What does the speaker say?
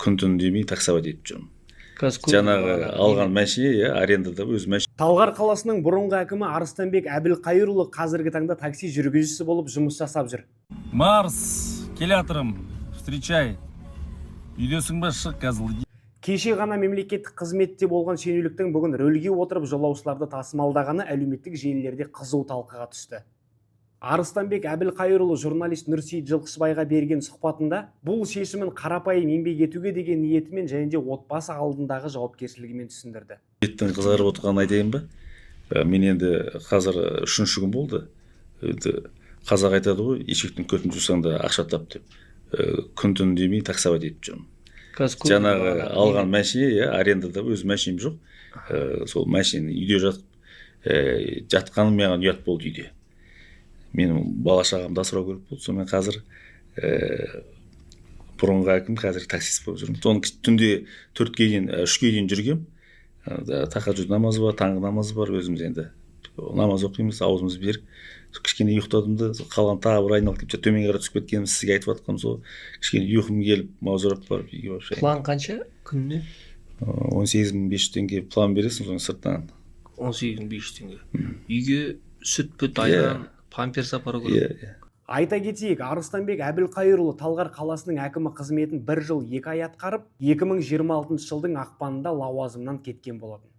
күн түн демей таксовать етіп жүрмін. Жаңағы алған мәшине, арендада өз мәшине. Талғар қаласының бұрынғы әкімі Арыстанбек Әбілқайырұлы қазіргі таңда такси жүргізушісі болып жұмыс жасап жүр. Марс, келатырым, встречай. Үйдесің ба, шық қазір. Кеше ғана мемлекеттік қызметте болған шенеуніктің бүгін рөлге отырып жолаушыларды тасымалдағаны әлеуметтік желілерде қызу талқыға түсті. Арыстанбек Әбілқайырұлы журналист Нұрсейіт Жылқышыбайға берген сұхбатында бұл шешімін қарапайым еңбек етуге деген ниетімен және де отбасы алдындағы жауапкершілігімен түсіндірді. Еттің қызарып отырғанын айтайын ба? Мен енді қазір 3-ші күн болды. Қазақ айтады ғой, ешектің көтін жусаң да ақша тап деп. Күн түн демей таксовать етіп жүрмін. Жаңағы алған мәшине, арендада өз мәшинем жоқ. Сол мәшине үйде жатқаным маған ұят болды үйде. Менің бала шағамды асырау керек болды. Сонымен қазір бұрынғы әкім, қазір таксист болып жүрмін. Соны түнде 4-ге дейін, 3-ге дейін жүргем. Тахаджуд намазы бар, таңғы намазы бар, өзіміз енді намаз оқимыз, аузымыз берік. Кішкене ұйықтадым да, қалған тағы бір айналып кетіп, төмен қарай түсіп кеткенім сізге айтып жатқам, сол кішкене ұйқым келіп, маужырап барып үйге барып. План қанша күніне? 18.500 теңге план бересің, соны сырттан. 18.500 теңге. Үйге сүт-пүт айран, памперс апару керек. Айта кетейік, Арыстанбек Әбілқайырұлы Талғар қаласының әкімі қызметін 1 жыл 2 ай атқарып, 2026 жылдың ақпанында лауазымнан кеткен болатын.